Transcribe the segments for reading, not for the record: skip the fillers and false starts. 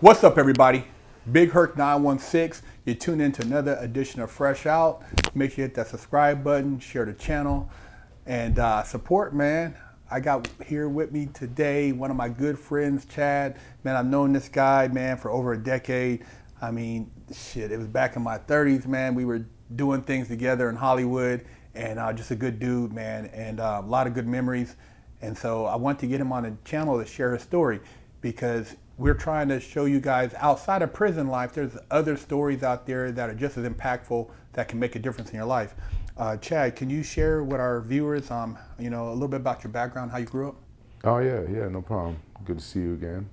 What's up, everybody? Big Herc 916. You're tuned into another edition of Fresh Out. Make sure you hit that subscribe button, share the channel, and support, man. I got here with me today one of my good friends, Chad. Man, I've known this guy, man, for over a decade. I mean, shit, it was back in my 30s, man. We were doing things together in Hollywood, and just a good dude, man, and a lot of good memories. And so I want to get him on the channel to share his story, because we're trying to show you guys outside of prison life, there's other stories out there that are just as impactful that can make a difference in your life. Chad, can you share with our viewers, a little bit about your background, how you grew up? Oh yeah, no problem. Good to see you again.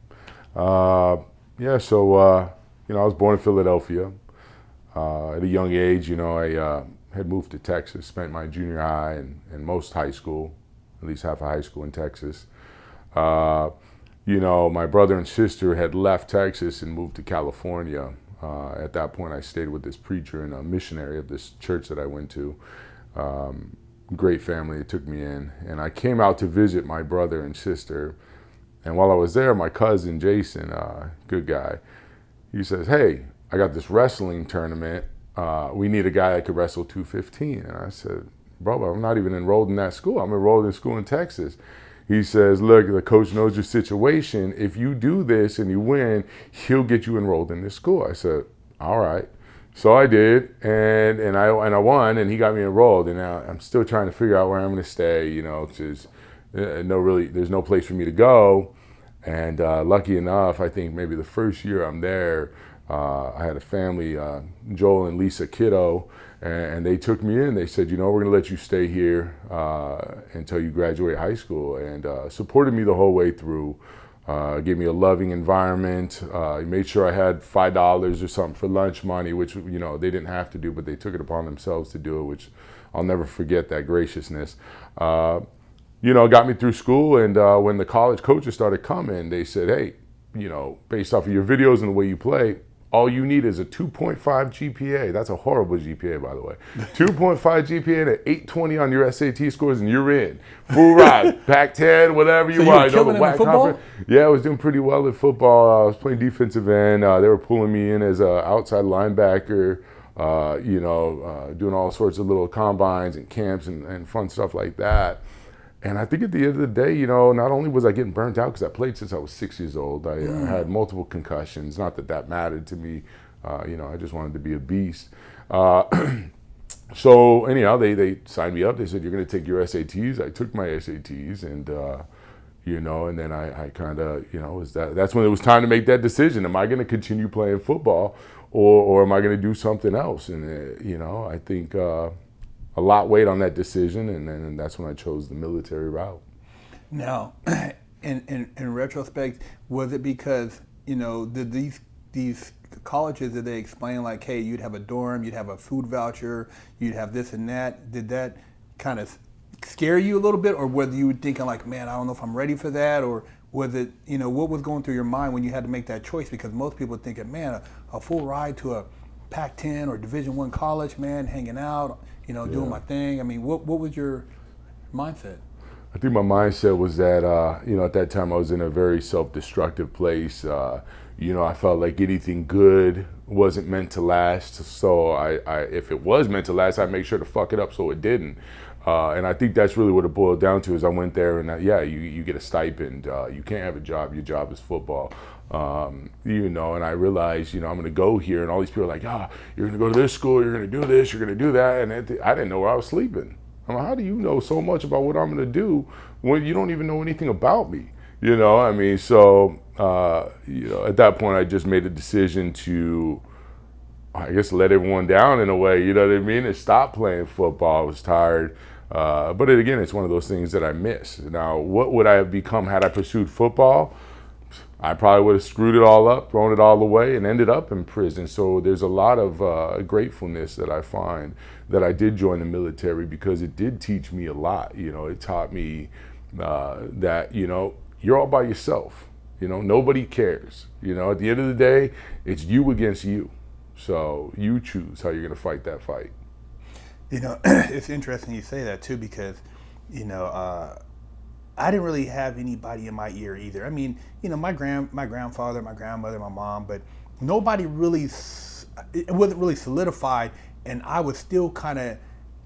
I was born in Philadelphia. At a young age, I had moved to Texas, spent my junior high and most high school, at least half of high school in Texas. My brother and sister had left Texas and moved to California. At that point, I stayed with this preacher and a missionary of this church that I went to. Great family that took me in. And I came out to visit my brother and sister. And while I was there, my cousin, Jason, good guy, he says, "Hey, I got this wrestling tournament. We need a guy that could wrestle 215. And I said, "Bro, I'm not even enrolled in that school. I'm enrolled in school in Texas." He says, "Look, the coach knows your situation. If you do this and you win, he'll get you enrolled in this school." I said, "All right." So I did, and I won, and he got me enrolled. And now I'm still trying to figure out where I'm going to stay. Because there's no place for me to go. And lucky enough, I think maybe the first year I'm there, I had a family, Joel and Lisa Kiddo, and they took me in. They said, we're going to let you stay here until you graduate high school, and supported me the whole way through. Gave me a loving environment. Made sure I had $5 or something for lunch money, which, they didn't have to do, but they took it upon themselves to do it, which I'll never forget that graciousness. Got me through school, and when the college coaches started coming, they said, "Hey, based off of your videos and the way you play, all you need is a 2.5 GPA. That's a horrible GPA, by the way. 2.5 GPA and an 820 on your SAT scores, and you're in. Full ride, Pac-10, whatever you want." So you were killing in football? Yeah, I was doing pretty well in football. I was playing defensive end. They were pulling me in as an outside linebacker, doing all sorts of little combines and camps and fun stuff like that. And I think at the end of the day, not only was I getting burnt out, because I played since I was 6 years old. I had multiple concussions. Not that mattered to me. I just wanted to be a beast. So anyhow, they signed me up. They said, "You're going to take your SATs." I took my SATs, and and then I kind of, that's when it was time to make that decision. Am I going to continue playing football, or am I going to do something else? And I think a lot weighed on that decision, and that's when I chose the military route. Now, in retrospect, was it because did these colleges, did they explain like, hey, you'd have a dorm, you'd have a food voucher, you'd have this and that? Did that kind of scare you a little bit, or whether you were thinking like, man, I don't know if I'm ready for that, or was it what was going through your mind when you had to make that choice? Because most people are thinking, man, a full ride to a Pac-10 or Division I college, man, hanging out, doing my thing. I mean, what was your mindset? I think my mindset was that, at that time I was in a very self-destructive place. I felt like anything good wasn't meant to last. So if it was meant to last, I'd make sure to fuck it up so it didn't. And I think that's really what it boiled down to. Is I went there and you get a stipend. You can't have a job. Your job is football. And I realized, I'm going to go here, and all these people are like, you're going to go to this school, you're going to do this, you're going to do that. And I didn't know where I was sleeping. I'm like, how do you know so much about what I'm going to do when you don't even know anything about me? So, at that point, I just made a decision to, I guess, let everyone down in a way, and stop playing football. I was tired. But again, it's one of those things that I miss. Now, what would I have become had I pursued football? I probably would have screwed it all up, thrown it all away, and ended up in prison. So there's a lot of gratefulness that I find that I did join the military, because it did teach me a lot. It taught me that, you're all by yourself. Nobody cares. At the end of the day, it's you against you. So you choose how you're going to fight that fight. It's interesting you say that too, because, I didn't really have anybody in my ear either. I mean, my grandfather, my grandmother, my mom, but nobody really, it wasn't really solidified, and I was still kind of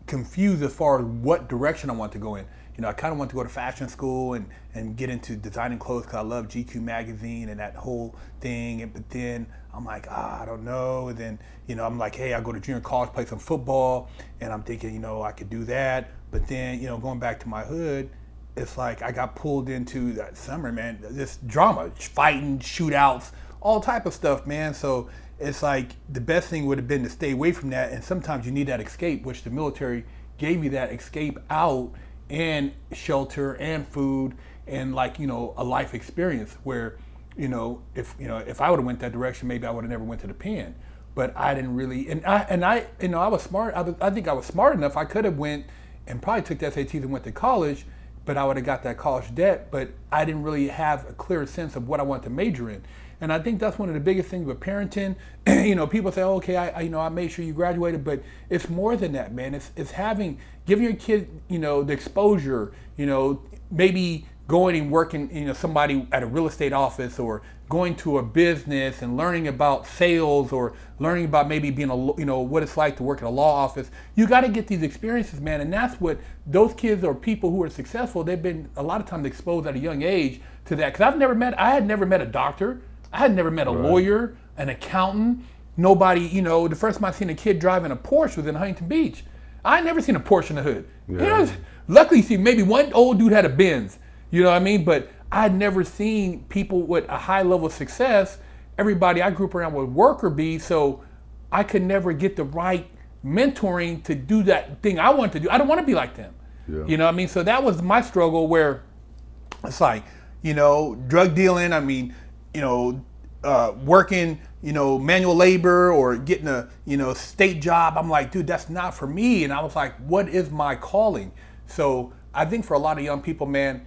confused as far as what direction I want to go in. I kind of want to go to fashion school and get into designing clothes because I love GQ magazine and that whole thing. But then I'm like, I don't know. And then, I'm like, hey, I go to junior college, play some football, and I'm thinking, I could do that. But then, going back to my hood, it's like I got pulled into that summer, man, this drama, fighting, shootouts, all type of stuff, man. So it's like the best thing would have been to stay away from that. And sometimes you need that escape, which the military gave you that escape out, and shelter and food and a life experience where, if I would have went that direction, maybe I would have never went to the pen. But I didn't really, and I was smart. I think I was smart enough. I could have went and probably took the SATs and went to college, but I would have got that college debt. But I didn't really have a clear sense of what I wanted to major in. And I think that's one of the biggest things with parenting. People say, okay, I made sure you graduated, but it's more than that, man. It's giving your kid, the exposure, maybe going and working, somebody at a real estate office, or going to a business and learning about sales, or learning about maybe being what it's like to work in a law office. You got to get these experiences, man. And that's what those kids or people who are successful, they've been a lot of times exposed at a young age to that. Because I had never met a doctor. I had never met a lawyer, an accountant, nobody, the first time I seen a kid driving a Porsche was in Huntington Beach. I had never seen a Porsche in the hood. Yeah. Luckily, see, maybe one old dude had a Benz, but I had never seen people with a high level of success. Everybody I grew up around was worker bees, so I could never get the right mentoring to do that thing I wanted to do. I don't want to be like them. Yeah. So that was my struggle, where it's like, drug dealing, working, manual labor or getting a, state job. I'm like, dude, that's not for me. And I was like, what is my calling? So I think for a lot of young people, man,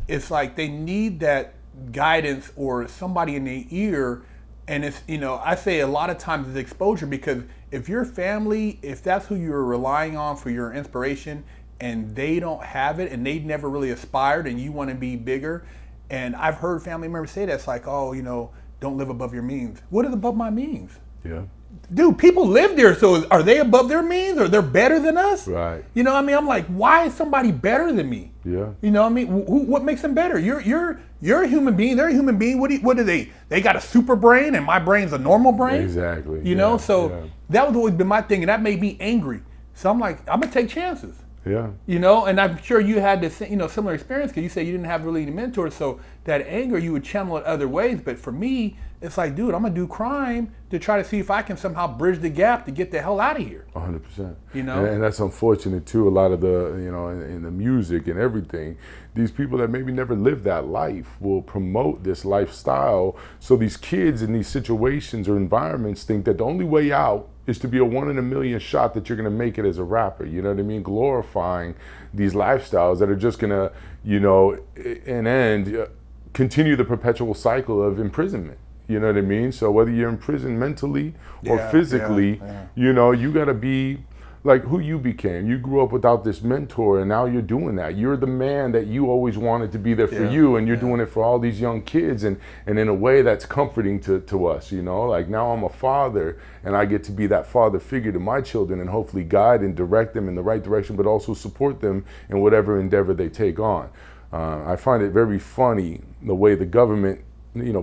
it's like they need that guidance or somebody in their ear. And it's, I say a lot of times it's exposure, because if your family, if that's who you're relying on for your inspiration, and they don't have it and they never really aspired, and you want to be bigger. And I've heard family members say that, it's like, don't live above your means. What is above my means? Yeah. Dude, people live there, so are they above their means, or they're better than us? Right. I'm like, why is somebody better than me? Yeah. What makes them better? You're a human being, they're a human being. What do they? They got a super brain and my brain's a normal brain? Exactly. That was always been my thing, and that made me angry. So I'm like, I'm gonna take chances. Yeah. And I'm sure you had this, similar experience, because you said you didn't have really any mentors, so that anger you would channel it other ways. But for me, it's like, dude, I'm gonna do crime to try to see if I can somehow bridge the gap to get the hell out of here. 100%. And that's unfortunate too. A lot of the, in the music and everything, these people that maybe never lived that life will promote this lifestyle. So these kids in these situations or environments think that the only way out is to be a 1 in a million shot that you're gonna make it as a rapper. You know what I mean? Glorifying these lifestyles that are just gonna, in end, continue the perpetual cycle of imprisonment. You know what I mean? So whether you're in prison mentally or physically, you gotta be like who you became. You grew up without this mentor, and now you're doing that. You're the man that you always wanted to be there for you, and you're doing it for all these young kids, and in a way that's comforting to us, like now I'm a father, and I get to be that father figure to my children, and hopefully guide and direct them in the right direction, but also support them in whatever endeavor they take on. I find it very funny the way the government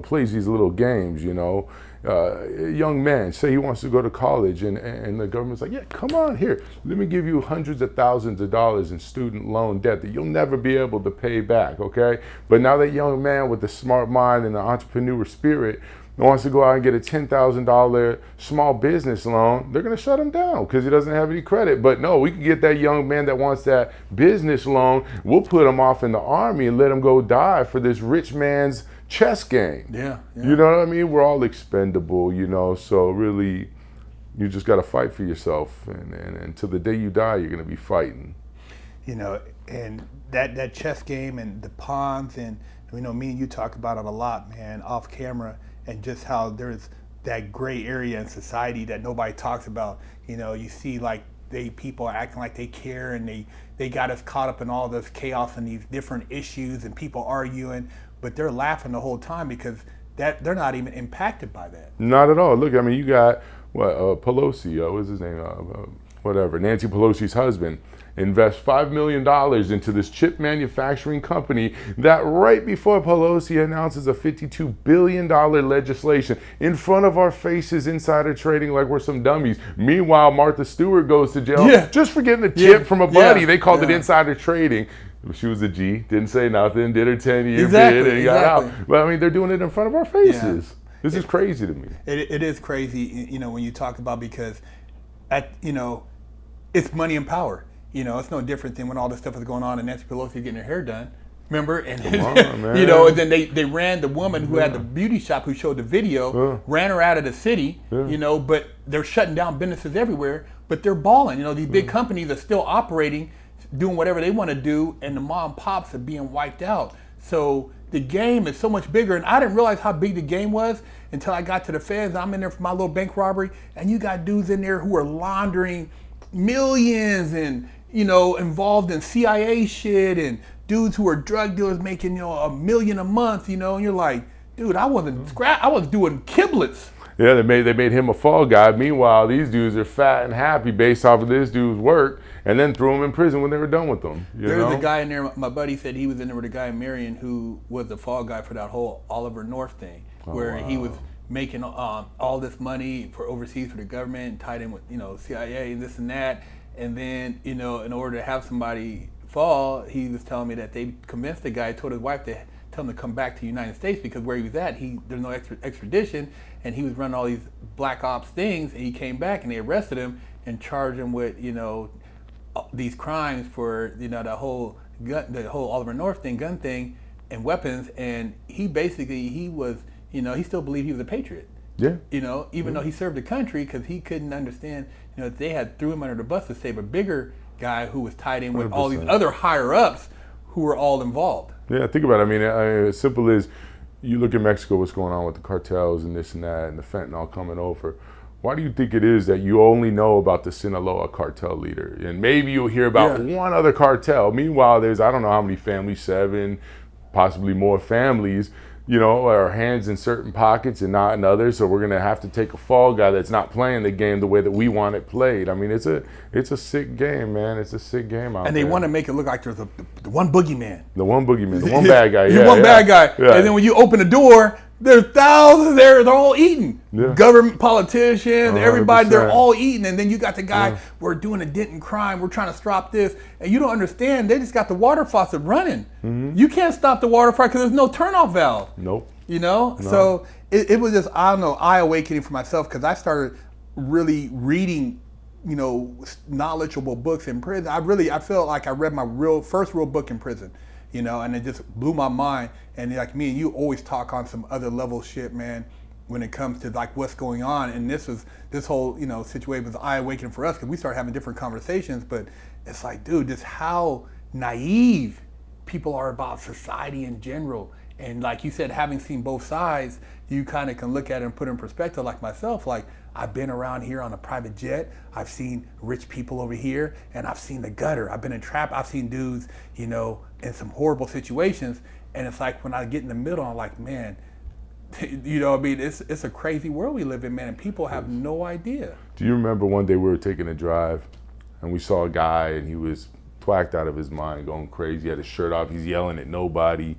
plays these little games, a young man, say he wants to go to college, and the government's like, yeah, come on here. Let me give you hundreds of thousands of dollars in student loan debt that you'll never be able to pay back, okay? But now that young man with the smart mind and the entrepreneur spirit wants to go out and get a $10,000 small business loan, they're gonna shut him down because he doesn't have any credit. But no, we can get that young man that wants that business loan, we'll put him off in the army and let him go die for this rich man's chess game. Yeah. You know what I mean? We're all expendable, so really you just got to fight for yourself, and until the day you die you're going to be fighting. And that chess game and the pawns, and me and you talk about it a lot, man, off camera, and just how there's that gray area in society that nobody talks about. You see, like, people are acting like they care, and they got us caught up in all this chaos and these different issues and people arguing, but they're laughing the whole time because that they're not even impacted by that. Not at all. Look, I mean, you got Pelosi, what's his name? Whatever, Nancy Pelosi's husband, invest $5 million into this chip manufacturing company that right before Pelosi announces a $52 billion legislation in front of our faces, insider trading like we're some dummies. Meanwhile, Martha Stewart goes to jail just for getting a tip from a buddy. They called it insider trading. She was a G, didn't say nothing, did her 10-year bid and got out. But I mean, they're doing it in front of our faces. Yeah. This is crazy to me. It is crazy, when you talk about, because it's money and power. It's no different than when all this stuff was going on and Nancy Pelosi getting her hair done. Remember? And and then they ran the woman who had the beauty shop who showed the video, ran her out of the city, but they're shutting down businesses everywhere, but they're balling. These big companies are still operating, doing whatever they want to do, and the mom and pops are being wiped out. So the game is so much bigger, and I didn't realize how big the game was until I got to the feds. I'm in there for my little bank robbery, and you got dudes in there who are laundering millions and involved in CIA shit, and dudes who are drug dealers making $1 million a month, and you're like, dude, I was doing kiblets. Yeah, they made him a fall guy. Meanwhile, these dudes are fat and happy based off of this dude's work, and then threw him in prison when they were done with them. There's a guy in there, my buddy said he was in there with a guy in Marion who was the fall guy for that whole Oliver North thing, where he was making all this money for overseas for the government and tied in with CIA and this and that. And then, in order to have somebody fall, he was telling me that they convinced the guy, told his wife to tell him to come back to the United States because where he was at, there's no extradition, and he was running all these black ops things, and he came back and they arrested him and charged him with, these crimes for, the whole Oliver North thing, gun thing, and weapons, and he was, he still believed he was a patriot. Yeah. Even though he served the country, because he couldn't understand, they had threw him under the bus to save a bigger guy who was tied in with 100%. All these other higher ups who were all involved. Yeah, think about it. I mean, as simple as you look at Mexico, what's going on with the cartels and this and that, and the fentanyl coming over. Why do you think it is that you only know about the Sinaloa cartel leader? And maybe you'll hear about one other cartel. Meanwhile, there's, I don't know how many families, 7, possibly more families, our hands in certain pockets and not in others. So we're going to have to take a fall guy that's not playing the game the way that we want it played. I mean, it's a sick game, man. It's a sick game out there. And they want to make it look like there's the one boogeyman. The one boogeyman, the one bad guy. Bad guy. Yeah. And then when you open the door, there's thousands there. They're all eating. Yeah. Government politicians, 100%. Everybody, they're all eating. And then you got the guy, we're doing a dent in crime. We're trying to stop this. And you don't understand. They just got the water faucet running. Mm-hmm. You can't stop the water faucet because there's no turnoff valve. Nope. No. So it was just, I don't know, eye-awakening for myself because I started really reading, knowledgeable books in prison. I felt like I read my first real book in prison. And it just blew my mind. And like me and you always talk on some other level shit, man, when it comes to like what's going on. And this whole, situation was eye-awakening for us because we started having different conversations. But it's like, dude, just how naive people are about society in general. And like you said, having seen both sides, you kind of can look at it and put it in perspective. Like myself, like I've been around here on a private jet. I've seen rich people over here, and I've seen the gutter. I've been in trap. I've seen dudes, in some horrible situations. And it's like when I get in the middle, I'm like, man, it's a crazy world we live in, man, and people have no idea. Do you remember one day we were taking a drive, and we saw a guy, and he was twacked out of his mind, going crazy. He had his shirt off. He's yelling at nobody.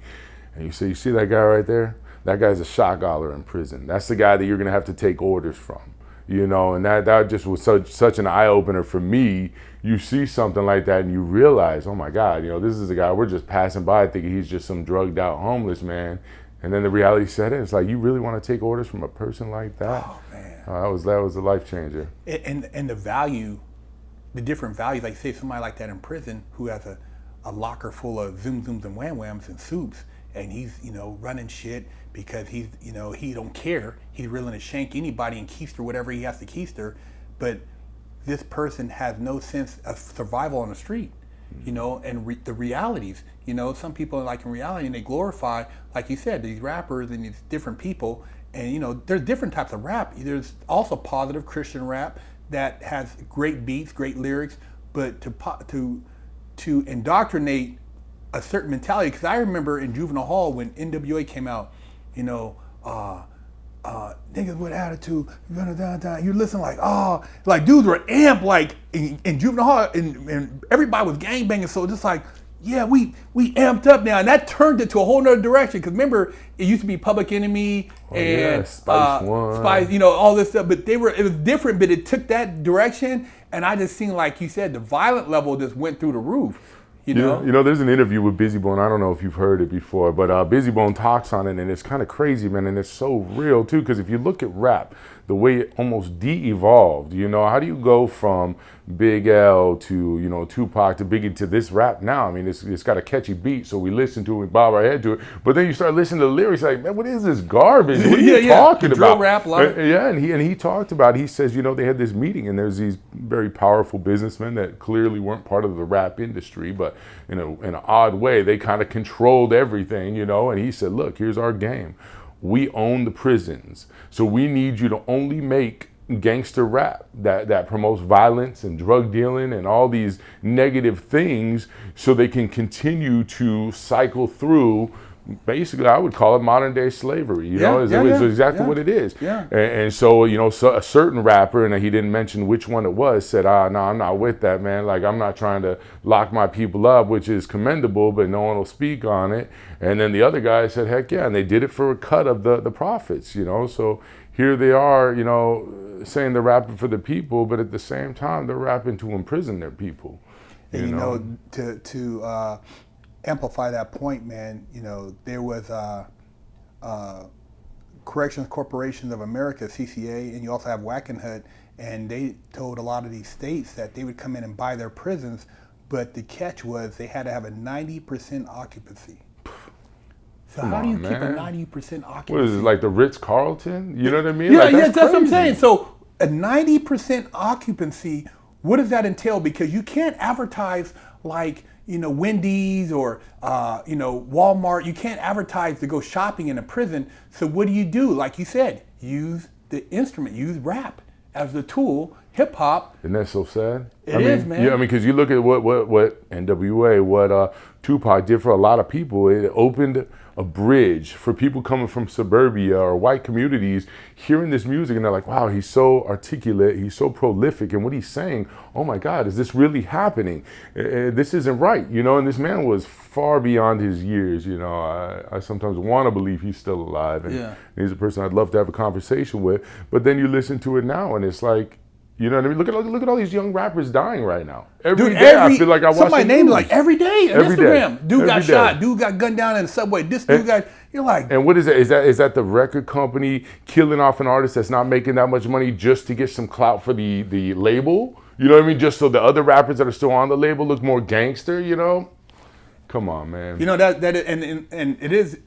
And you see that guy right there? That guy's a shot caller in prison. That's the guy that you're going to have to take orders from. And that just was such an eye-opener for me. You see something like that and you realize, oh my God, this is a guy we're just passing by thinking he's just some drugged out homeless man. And then the reality set in. It's like, you really want to take orders from a person like that? Oh, man. That was a life changer. And the value, the different values, like say somebody like that in prison who has a locker full of zoom zooms and wham whams and soups, and he's, running shit because he's, he don't care. He's willing to shank anybody and keister whatever he has to keister. But this person has no sense of survival on the street, and the realities. Some people are like in reality and they glorify, like you said, these rappers and these different people. And, there's different types of rap. There's also positive Christian rap. that has great beats, great lyrics, but to indoctrinate a certain mentality. Because I remember in juvenile hall when NWA came out, you know, niggas with attitude, you listen like dudes were amped like in juvenile hall, and everybody was gangbanging. So just like, yeah, we amped up now, and that turned it to a whole nother direction. Because remember, it used to be Public Enemy and Spice, you know, all this stuff. But it was different. But it took that direction, and I just seen, like you said, the violent level just went through the roof. You know, there's an interview with Busy Bone. I don't know if you've heard it before, but Busy Bone talks on it, and it's kind of crazy, man, and it's so real too. Because if you look at rap, the way it almost de-evolved, you know, how do you go from Big L to, you know, Tupac to Biggie to this rap now? I mean, it's got a catchy beat, so we listen to it, we bob our head to it. But then you start listening to the lyrics, like, man, what is this garbage? What are you talking about? Drill rap, love it. Yeah, and he talked about, he says, you know, they had this meeting, and there's these very powerful businessmen that clearly weren't part of the rap industry, but in an odd way, they kind of controlled everything, you know. And he said, look, here's our game. We own the prisons, so we need you to only make gangster rap that promotes violence and drug dealing and all these negative things, so they can continue to cycle through. Basically, I would call it modern day slavery. You know, it's exactly what it is. Yeah. And so, you know, so a certain rapper, and he didn't mention which one it was, said, no, I'm not with that, man. Like, I'm not trying to lock my people up, which is commendable, but no one will speak on it. And then the other guy said, heck yeah, and they did it for a cut of the profits, you know. So here they are, you know, saying they're rapping for the people, but at the same time, they're rapping to imprison their people. And you know, to amplify that point, man, you know, there was Corrections Corporation of America, CCA, and you also have Wackenhut, and they told a lot of these states that they would come in and buy their prisons, but the catch was they had to have a 90% occupancy. So how do you keep a 90% occupancy? What is it, like the Ritz-Carlton? You know what I mean? Yeah, like, that's what I'm saying. So a 90% occupancy, what does that entail? Because you can't advertise like, you know, Wendy's or, you know, Walmart. You can't advertise to go shopping in a prison. So what do? Like you said, use the instrument, use rap as the tool, hip hop. Isn't that so sad? It is, man. Yeah, I mean, because you look at what NWA, what Tupac did for a lot of people. It opened a bridge for people coming from suburbia or white communities hearing this music, and they're like, wow, he's so articulate, he's so prolific, and what he's saying, oh my God, is this really happening? This isn't right, you know. And this man was far beyond his years, you know. I sometimes want to believe he's still alive, and he's a person I'd love to have a conversation with. But then you listen to it now, and it's like, you know what I mean? Look at all these young rappers dying right now. Every day I feel like I watch somebody named like every day on Instagram. Day. Dude got shot. Dude got gunned down in the subway. This dude got. You're like. And what is that? Is that the record company killing off an artist that's not making that much money just to get some clout for the label? You know what I mean? Just so the other rappers that are still on the label look more gangster. You know? Come on, man. You know that and it is.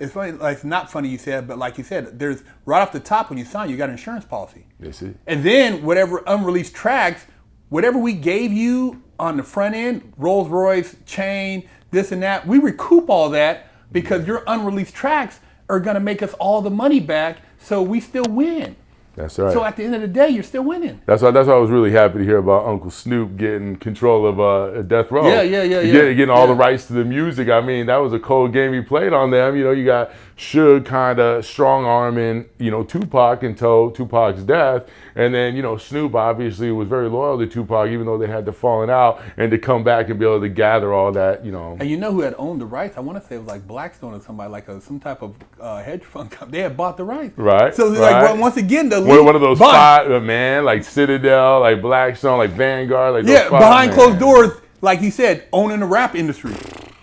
It's funny, like, it's not funny you said, but like you said, there's right off the top when you sign, you got an insurance policy. That's it. And then whatever unreleased tracks, whatever we gave you on the front end, Rolls Royce, chain, this and that, we recoup all that because your unreleased tracks are gonna make us all the money back, so we still win. That's right. So at the end of the day, you're still winning. That's why I was really happy to hear about Uncle Snoop getting control of Death Row. Getting all the rights to the music. I mean, that was a cold game he played on them. You know, you got Suge kind of strong-arming, you know, Tupac until Tupac's death. And then, you know, Snoop obviously was very loyal to Tupac, even though they had to falling out, and to come back and be able to gather all that, you know. And you know who had owned the rights? I want to say it was like Blackstone or somebody, like some type of hedge fund company. They had bought the rights. Right. So, like, once again, the one of those five, man, like Citadel, like Blackstone, like Vanguard, like those behind closed doors, like you said, owning the rap industry.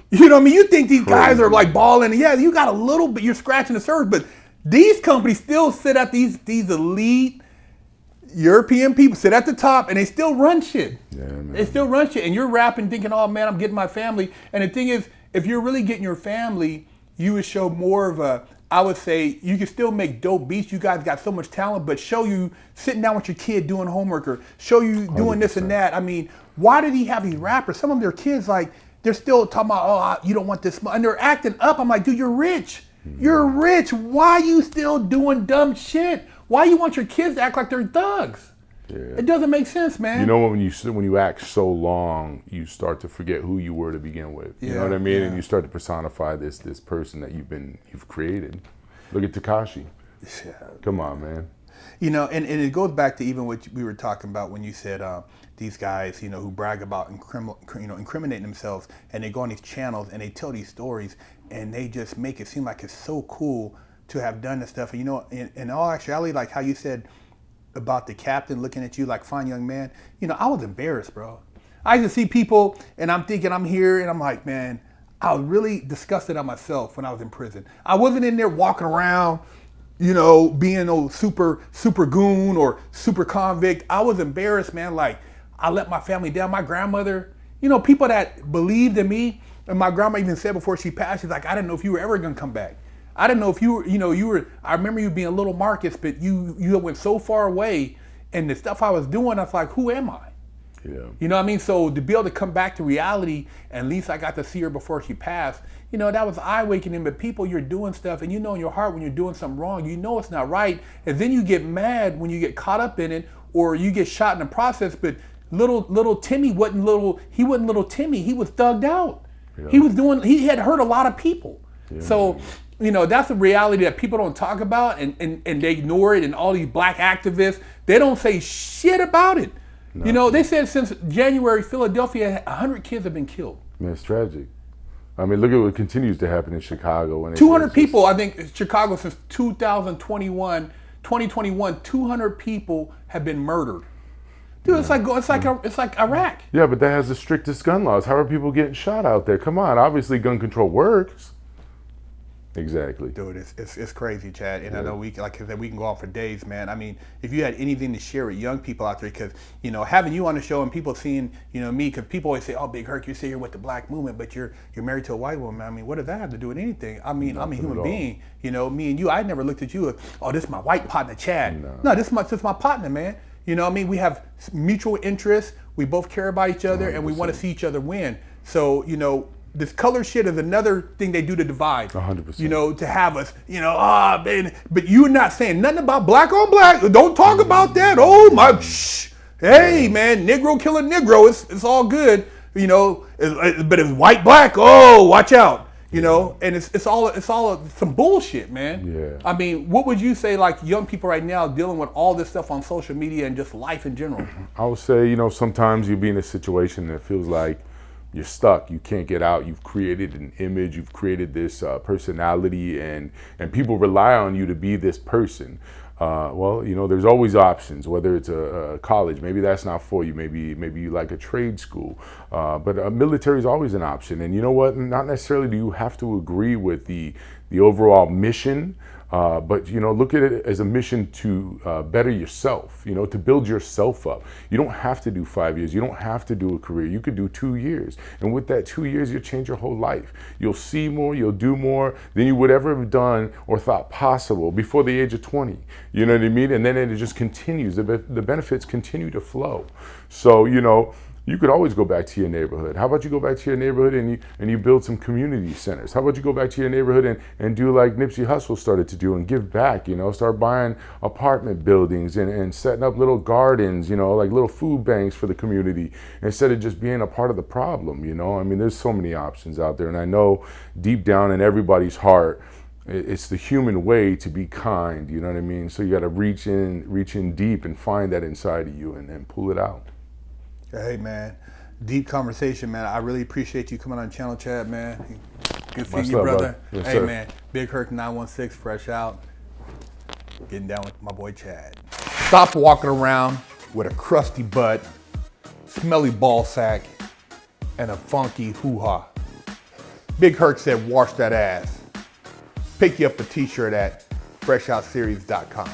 You know what I mean? You think these guys are like balling. Yeah, you got a little bit, you're scratching the surface, but these companies still sit at these elite European people, sit at the top, and they still run shit. Yeah, man. They still run shit. And you're rapping thinking, oh man, I'm getting my family. And the thing is, if you're really getting your family, you would show more of a, I would say, you can still make dope beats. You guys got so much talent, but show you sitting down with your kid doing homework, or show you doing 100%. This and that. I mean, why did he have these rappers? Some of their kids, like, they're still talking about, oh, you don't want this, and they're acting up. I'm like, dude, you're rich. You're rich. Why are you still doing dumb shit? Why you want your kids to act like they're thugs? It doesn't make sense, man. You know, when you act so long, you start to forget who you were to begin with. You know what I mean? And you start to personify this person that you've created. Look at Tekashi. Yeah. Come on, man. You know, and it goes back to even what we were talking about when you said these guys, you know, who brag about incriminating themselves, and they go on these channels and they tell these stories, and they just make it seem like it's so cool to have done this stuff. And you know, in all actuality, like how you said about the captain looking at you like fine young man, you know, I was embarrassed, bro. I used to see people and I'm thinking I'm here and I'm like, man, I was really disgusted at myself when I was in prison. I wasn't in there walking around, you know, being no super goon or super convict. I was embarrassed, man. Like, I let my family down. My grandmother, you know, people that believed in me, and my grandma even said before she passed, she's like, I didn't know if you were ever gonna come back. I didn't know if you were, I remember you being little Marcus, but you went so far away, and the stuff I was doing, I was like, who am I? Yeah. You know what I mean? So to be able to come back to reality, and at least I got to see her before she passed, you know, that was eye-awakening. But people, you're doing stuff, and you know in your heart when you're doing something wrong, you know it's not right, and then you get mad when you get caught up in it, or you get shot in the process. But little Timmy wasn't little Timmy. He was thugged out. Yeah. He had hurt a lot of people. Yeah. So, you know, that's a reality that people don't talk about, and they ignore it. And all these black activists, they don't say shit about it. No. You know, they said since January, Philadelphia, 100 kids have been killed. Man, it's tragic. I mean, look at what continues to happen in Chicago. 200 people, I think, Chicago since 2021, 200 people have been murdered. Dude, yeah. it's like Iraq. Yeah, but that has the strictest gun laws. How are people getting shot out there? Come on, obviously gun control works. Exactly. Dude, it's crazy, Chad. And yeah. I know like I said, we can go on for days, man. I mean, if you had anything to share with young people out there, because, you know, having you on the show and people seeing, you know, me, because people always say, oh, Big Herc, you say you're with the black movement, but you're married to a white woman. I mean, what does that have to do with anything? I mean, I'm a human being. You know, me and you, I never looked at you as, oh, this is my white partner, Chad. No, this is my partner, man. You know what I mean? We have mutual interests. We both care about each other, 100%. And we want to see each other win. So, you know, this color shit is another thing they do to divide. 100%. You know, to have us, you know, man. But you're not saying nothing about black on black. Don't talk about that. Oh, my, shh. Hey, man, Negro killing Negro. It's all good. You know, but it's white, black. Oh, watch out. You know, and it's all some bullshit, man. Yeah. I mean, what would you say, like, young people right now dealing with all this stuff on social media and just life in general? I would say, you know, sometimes you be in a situation that feels like you're stuck. You can't get out. You've created an image. You've created this personality, and people rely on you to be this person. Well, you know, there's always options, whether it's a college, maybe that's not for you, maybe you like a trade school, but military is always an option. And you know what, not necessarily do you have to agree with the overall mission, but, you know, look at it as a mission to better yourself, you know, to build yourself up. You don't have to do 5 years. You don't have to do a career. You could do 2 years. And with that 2 years, you'll change your whole life. You'll see more, you'll do more than you would ever have done or thought possible before the age of 20. You know what I mean? And then it just continues. The benefits continue to flow. So, you know, you could always go back to your neighborhood. How about you go back to your neighborhood and you build some community centers? How about you go back to your neighborhood and do like Nipsey Hussle started to do and give back, you know, start buying apartment buildings and setting up little gardens, you know, like little food banks for the community instead of just being a part of the problem, you know? I mean, there's so many options out there, and I know deep down in everybody's heart, it's the human way to be kind, you know what I mean? So you got to reach in deep and find that inside of you and pull it out. Hey, man, deep conversation, man. I really appreciate you coming on Channel Chat, man. Good seeing you, brother. Yes, hey, sir. Man, Big Herc 916, fresh out. Getting down with my boy Chad. Stop walking around with a crusty butt, smelly ball sack, and a funky hoo-ha. Big Herc said, wash that ass. Pick you up a t-shirt at freshoutseries.com.